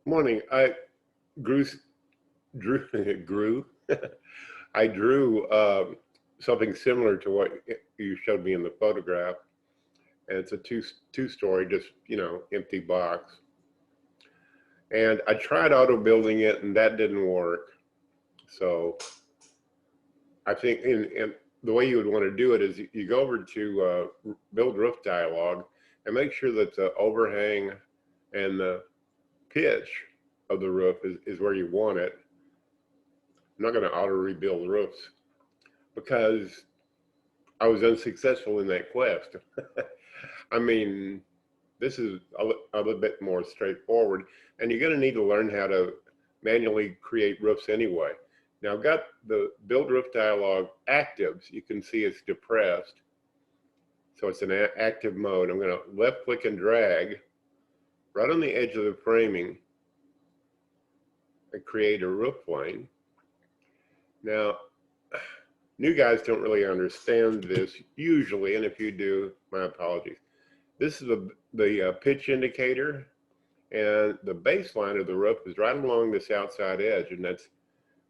Morning. I grew, drew, grew. I drew something similar to what you showed me in the photograph, and it's a two-story, just empty box. And I tried auto building it, and that didn't work. So I think in the way you would want to do it is you go over to Build Roof Dialog and make sure that the overhang and the pitch of the roof is where you want it. I'm not going to auto rebuild roofs because I was unsuccessful in that quest. I mean, this is a little bit more straightforward, and you're going to need to learn how to manually create roofs anyway. Now I've got the Build Roof Dialog active. So you can see it's depressed. So it's an active mode. I'm going to left click and drag right on the edge of the framing and create a roof plane. Now, new guys don't really understand this usually, and if you do, my apologies. This is the pitch indicator, and the baseline of the roof is right along this outside edge, and that's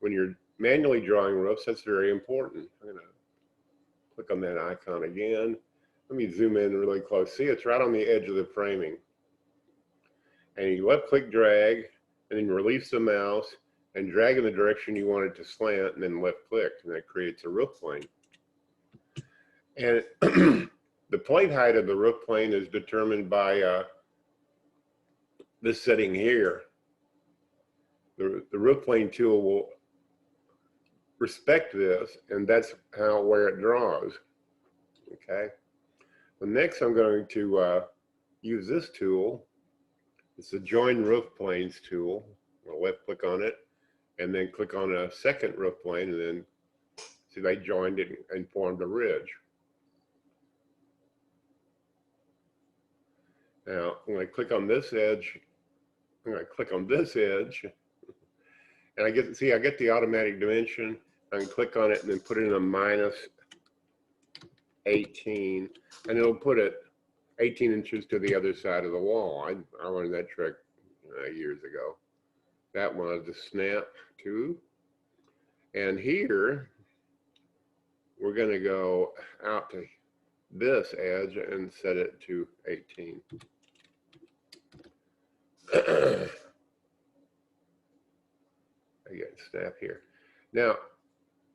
when you're manually drawing roofs, that's very important. I'm going to click on that icon again. Let me zoom in really close. See, it's right on the edge of the framing. And you left click drag, and then release the mouse and drag in the direction you want it to slant, and then left click, and that creates a roof plane. And the plate height of the roof plane is determined by this setting here. The roof plane tool will respect this, and that's where it draws. Okay. Well, next I'm going to use this tool. It's the Join Roof Planes tool. I'll left click on it, and then click on a second roof plane, and then see they joined it and formed a ridge. Now I'm going to click on this edge. I'm going to click on this edge, and I get the automatic dimension. I can click on it and then put it in a minus 18, and it'll put it 18 inches to the other side of the wall. I learned that trick years ago. That one is the snap to. And here, we're going to go out to this edge and set it to 18. I get snap here. Now,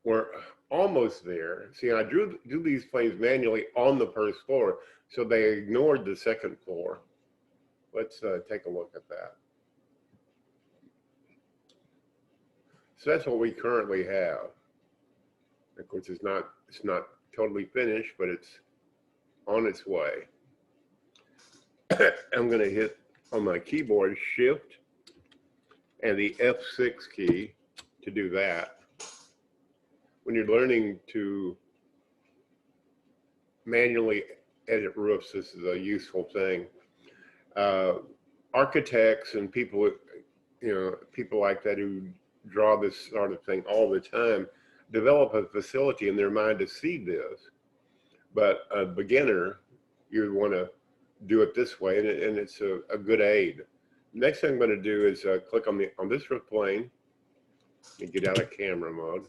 we're almost there. See, I do these planes manually on the first floor, so they ignored the second floor. Let's take a look at that. So that's what we currently have. Of course, it's not totally finished, but it's on its way. I'm going to hit on my keyboard Shift and the F6 key to do that. When you're learning to manually edit roofs, this is a useful thing. Architects and people, people like that who draw this sort of thing all the time, develop a facility in their mind to see this. But a beginner, you want to do it this way, and it's a good aid. Next thing I'm going to do is click on this roof plane and get out of camera mode.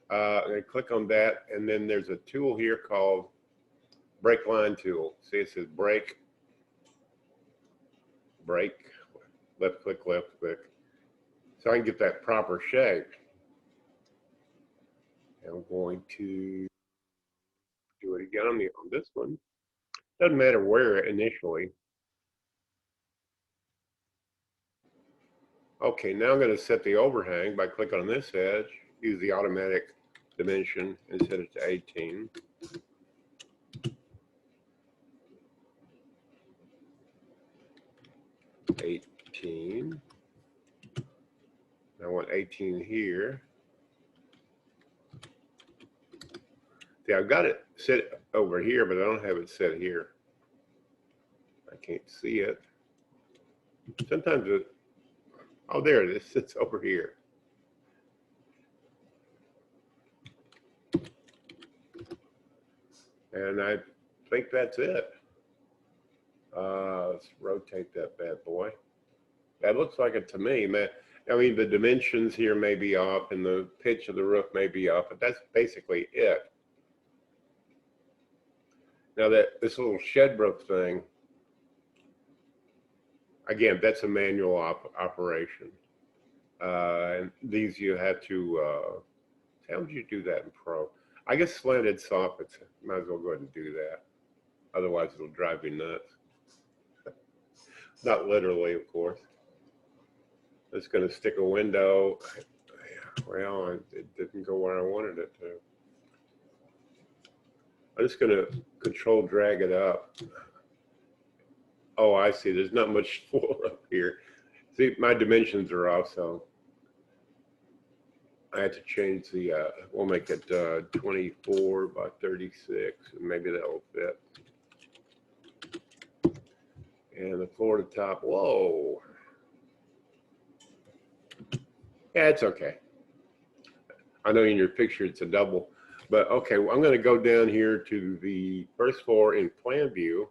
And click on that, and then there's a tool here called Break Line Tool. See, it says break, left click, so I can get that proper shape. And I'm going to do it again on this one. Doesn't matter where initially. Okay, now I'm going to set the overhang by clicking on this edge, use the automatic dimension and set it to 18. I want 18 here. See, I've got it set over here, but I don't have it set here. I can't see it. Sometimes oh, there it is. It's over here. And I think that's it. Let's rotate that bad boy. That looks like it to me, man. I mean, the dimensions here may be off and the pitch of the roof may be off, but that's basically it. Now this little shed roof thing, again, that's a manual operation. And these you have to, how would you do that in Pro? I guess slanted soffits, might as well go ahead and do that. Otherwise it'll drive you nuts. Not literally, of course. It's going to stick a window. Well, it didn't go where I wanted it to. I'm just going to control drag it up. Oh, I see. There's not much floor up here. See, my dimensions are off, so I had to change the, we'll make it 24 by 36, and maybe that'll fit. And the floor to top, whoa. Yeah, it's okay. I know in your picture it's a double, but okay, well, I'm going to go down here to the first floor in plan view.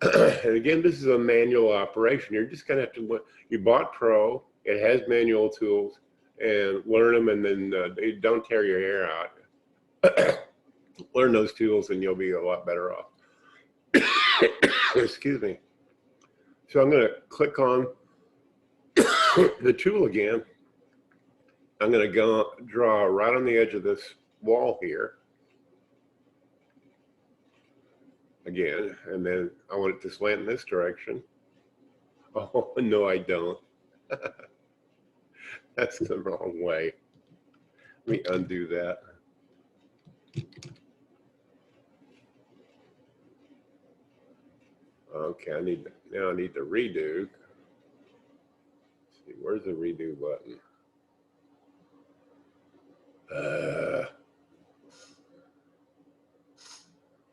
And again, this is a manual operation. You're just going to have to, you bought Pro, it has manual tools, and learn them, and then don't tear your hair out. Learn those tools and you'll be a lot better off. Excuse me. So I'm going to click on the tool again. I'm going to go draw right on the edge of this wall here. Again, and then I want it to slant in this direction. Oh, no, I don't. That's the wrong way. Let me undo that. Okay, now I need to redo. Let's see, where's the redo button?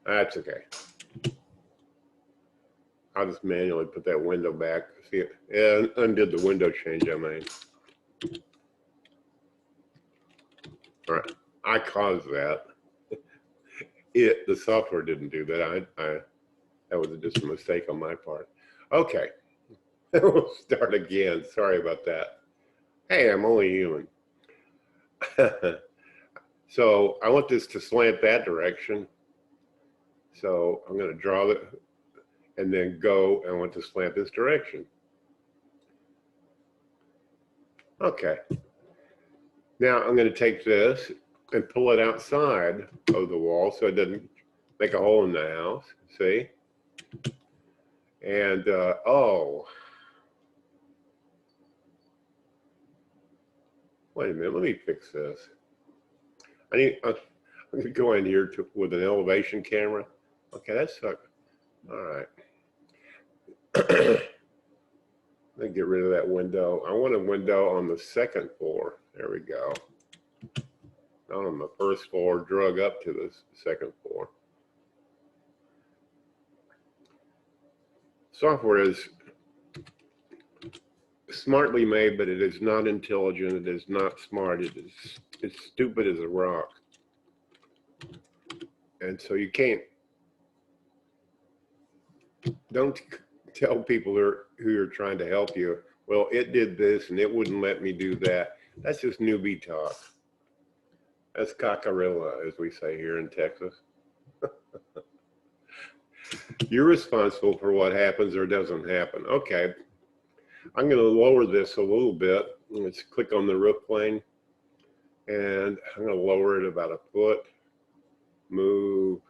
That's okay. I'll just manually put that window back. See it? Yeah, undid the window change I made. All right, I caused that. The software didn't do that. That was just a mistake on my part. Okay, we'll start again. Sorry about that. Hey, I'm only human. So I want this to slant that direction. So I'm going to draw it and then go, and I want to slant this direction. Okay. Now I'm going to take this and pull it outside of the wall so it doesn't make a hole in the house. See? And oh, wait a minute. Let me fix this. I'm going to go in here with an elevation camera. Okay, that sucks. All right. Let me get rid of that window. I want a window on the second floor. There we go. Not on the first floor, drug up to the second floor. Software is smartly made, but it is not intelligent. It is not smart. It's stupid as a rock. And so you don't tell people who are trying to help you, well, it did this and it wouldn't let me do that. That's just newbie talk. That's cockarilla, as we say here in Texas. You're responsible for what happens or doesn't happen. Okay, I'm going to lower this a little bit. Let's click on the roof plane, and I'm going to lower it about a foot. Move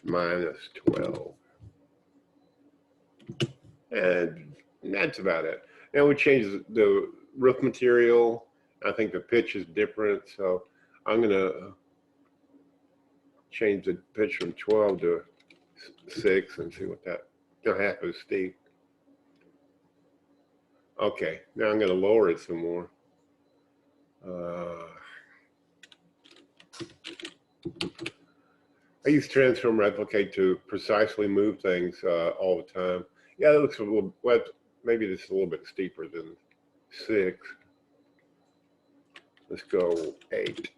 -12. And that's about it. Now we change the roof material. I think the pitch is different, so I'm going to change the pitch from 12 to 6 and see what that, half as steep. Okay, now I'm going to lower it some more. I use transform replicate to precisely move things all the time. Yeah, it looks a little, well, maybe this is a little bit steeper than 6. Let's go 8.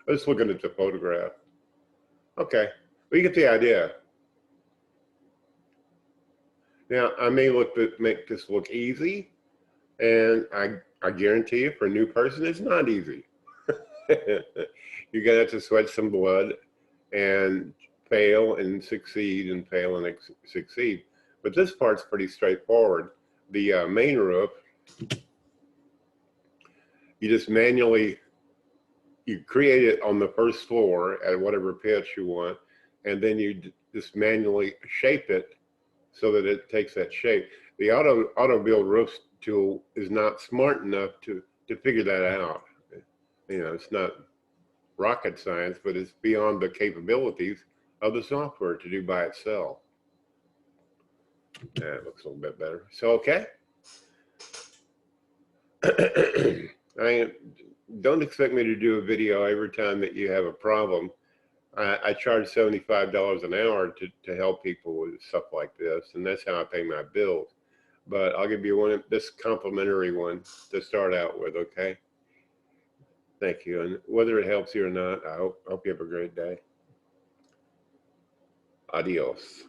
I'm just looking at the photograph. Okay, well, you get the idea. Now, I may make this look easy, and I guarantee you, for a new person, it's not easy. You're gonna have to sweat some blood and fail and succeed and fail and succeed. But this part's pretty straightforward. The main roof, you just manually, you create it on the first floor at whatever pitch you want, and then you just manually shape it so that it takes that shape. The auto build roof tool is not smart enough to figure that out. You know, it's not rocket science, but it's beyond the capabilities of the software to do by itself. That looks a little bit better. So, okay. Don't expect me to do a video every time that you have a problem. I charge $75 an hour to help people with stuff like this, and that's how I pay my bills. But I'll give you this complimentary one to start out with, okay? Thank you. And whether it helps you or not, I hope you have a great day. Adios.